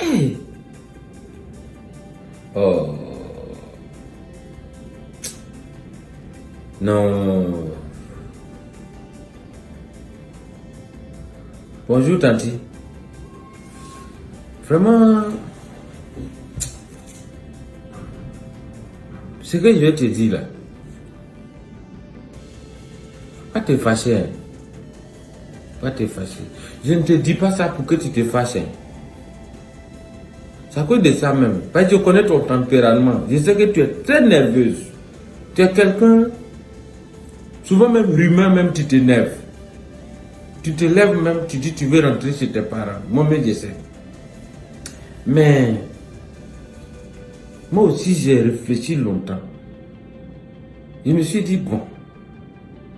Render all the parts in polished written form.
Hey. Oh. Non. Bonjour, Tanti. Vraiment, ce que je vais te dire là, pas te fâcher. Hein. Pas te fâcher. Je ne te dis pas ça pour que tu te fâches. Hein. C'est à cause de ça même. Parce que je connais ton tempérament. Je sais que tu es très nerveuse. Tu es quelqu'un, souvent même rumeur, même tu t'énerves. Tu te lèves même, tu dis tu veux rentrer chez tes parents. Moi-même je sais. Mais moi aussi j'ai réfléchi longtemps. Je me suis dit bon,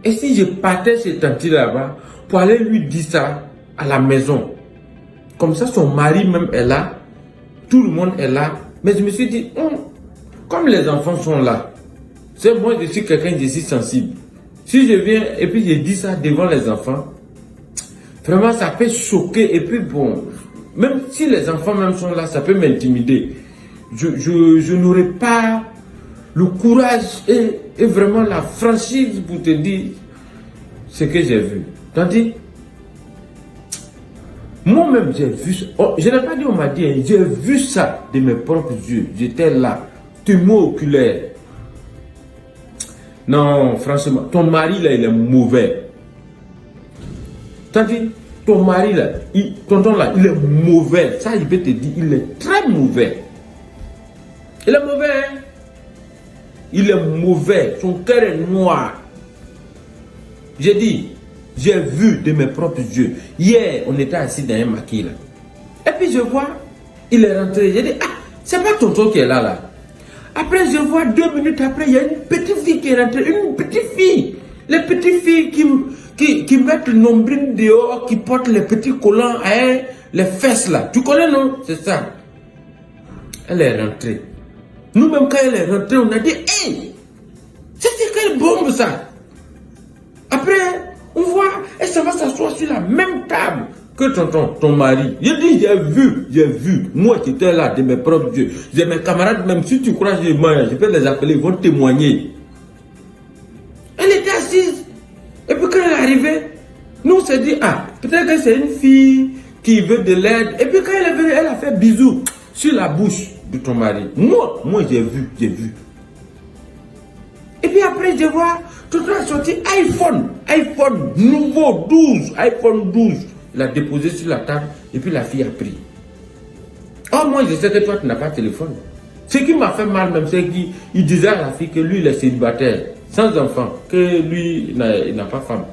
et si je partais chez Tanti là-bas pour aller lui dire ça à la maison, comme ça son mari même est là, tout le monde est là, mais je me suis dit comme les enfants sont là, c'est moi je suis quelqu'un de si sensible. Si je viens et puis je dis ça devant les enfants, vraiment ça peut choquer et puis bon, même si les enfants même sont là, ça peut m'intimider. Je n'aurai pas le courage et vraiment la franchise pour te dire ce que j'ai vu. Tandis, moi-même j'ai vu ça. Oh, je n'ai pas dit on m'a dit, j'ai vu ça de mes propres yeux. J'étais là, témoin oculaire. Non, franchement, ton mari là, il est mauvais. Tandis, ton mari là, tonton là, il est mauvais. Ça, il peut te dire, il est très mauvais. Il est mauvais, hein? Il est mauvais. Son cœur est noir. J'ai dit, j'ai vu de mes propres yeux. Hier, on était assis dans un maquis là. Et puis je vois, il est rentré. J'ai dit, ah, c'est pas tonton qui est là, là. Après, je vois 2 minutes après, il y a une petite fille qui est rentrée. Une petite fille. Les petites filles qui mettent le nombril dehors, qui portent les petits collants à les fesses là. Tu connais, non? C'est ça. Elle est rentrée. Nous-mêmes, quand elle est rentrée, on a dit, hey, c'est quelle bombe ça? Après, on voit, elle s'en va s'asseoir sur la même table que ton mari. J'ai dit, j'ai vu. Moi qui étais là, de mes propres yeux. J'ai mes camarades, même si tu crois que je peux les appeler, ils vont témoigner. Elle était assise. Et puis quand elle est arrivée, nous on s'est dit, ah, peut-être que c'est une fille qui veut de l'aide. Et puis quand elle est venue, elle a fait bisous sur la bouche de ton mari. Moi j'ai vu. Et puis après je vois, tout le monde a sorti iPhone nouveau 12, iPhone 12. Il a déposé sur la table et puis la fille a pris. Oh, moi je sais que toi tu n'as pas de téléphone. Ce qui m'a fait mal même, c'est qu'il disait à la fille que lui il est célibataire, sans enfant, que lui il n'a pas femme.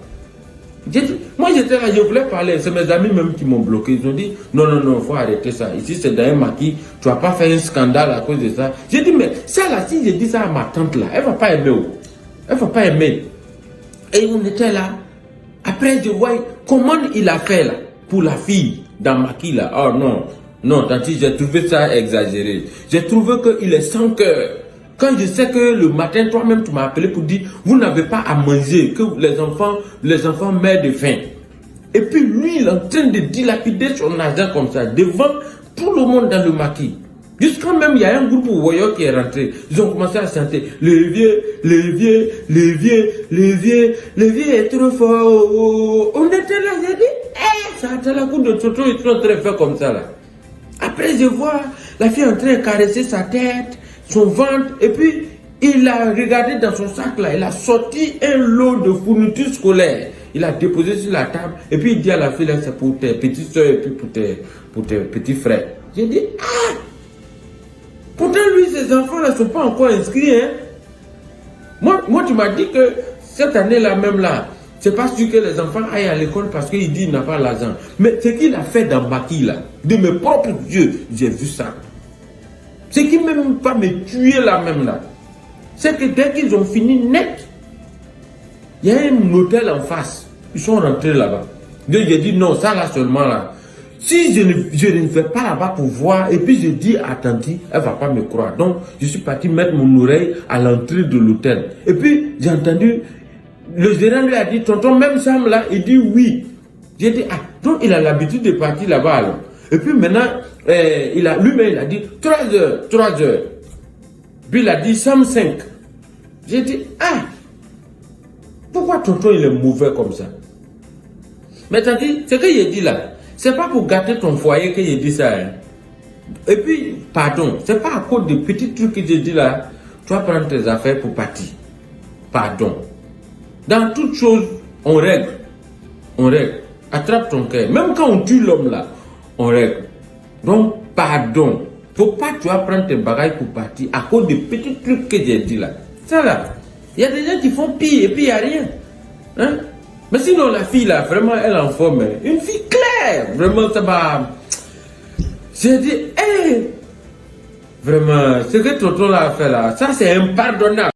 Moi j'étais là, je voulais parler, c'est mes amis même qui m'ont bloqué. Ils ont dit non, il faut arrêter ça. Ici c'est dans un maquis, tu vas pas faire un scandale à cause de ça. J'ai dit mais ça là, si je dis ça à ma tante là, elle va pas aimer. Elle va pas aimer. Et on était là. Après je vois comment il a fait là pour la fille dans le maquis là. Oh non, tanti, j'ai trouvé ça exagéré. J'ai trouvé qu'il est sans cœur. Quand je sais que le matin, toi-même, tu m'as appelé pour dire, vous n'avez pas à manger, que les enfants meurent de faim. Et puis lui, il est en train de dilapider son argent comme ça, devant tout le monde dans le maquis. Jusqu'à même, il y a un groupe voyeur qui est rentré. Ils ont commencé à chanter, le vieux est trop fort. On était là, j'ai dit, ça a la coupe de toto, ils sont en train de faire comme ça là. Après, je vois la fille en train de caresser sa tête, son ventre, et puis il a regardé dans son sac là, il a sorti un lot de fournitures scolaires. Il a déposé sur la table, et puis il dit à la fille là, c'est pour tes petites soeurs et puis pour tes petits frères. J'ai dit, ah! Pourtant, lui, ses enfants ne sont pas encore inscrits, hein? Moi, tu m'as dit que cette année-là, même là, c'est pas sûr que les enfants aillent à l'école parce qu'il dit qu'il n'a pas l'argent. Mais ce qu'il a fait dans Baki, là, de mes propres yeux, j'ai vu ça. Ce qui ne même pas me tuer là même là, c'est que dès qu'ils ont fini net, il y a un hôtel en face. Ils sont rentrés là-bas. Donc j'ai dit non, ça là seulement là. Si je ne vais pas là-bas pour voir, et puis je dis à Tanti, elle ne va pas me croire. Donc je suis parti mettre mon oreille à l'entrée de l'hôtel. Et puis j'ai entendu, le gérant lui a dit, tonton, même Sam là, il dit oui. J'ai dit, ah, donc il a l'habitude de partir là-bas alors. Et puis maintenant, lui-même, il a dit 3 heures, 3 heures. Puis il a dit 105. J'ai dit, ah, pourquoi tonton il est mauvais comme ça? Mais t'as dit, ce que j'ai dit là, c'est pas pour gâter ton foyer que j'ai dit ça. Hein. Et puis, pardon, c'est pas à cause de petits trucs que j'ai dit là, tu vas prendre tes affaires pour partir. Pardon. Dans toute chose, on règle. On règle. Attrape ton cœur. Même quand on tue l'homme là, on règle. Donc, pardon. Faut pas tu vas prendre tes bagages pour partir à cause des petits trucs que j'ai dit là. Ça là. Il y a des gens qui font pire et puis il n'y a rien. Hein? Mais sinon, la fille là, vraiment, elle en forme. Une fille claire. Vraiment, ça va. J'ai dit, hé! Vraiment, ce que tonton là a fait là, ça c'est impardonnable.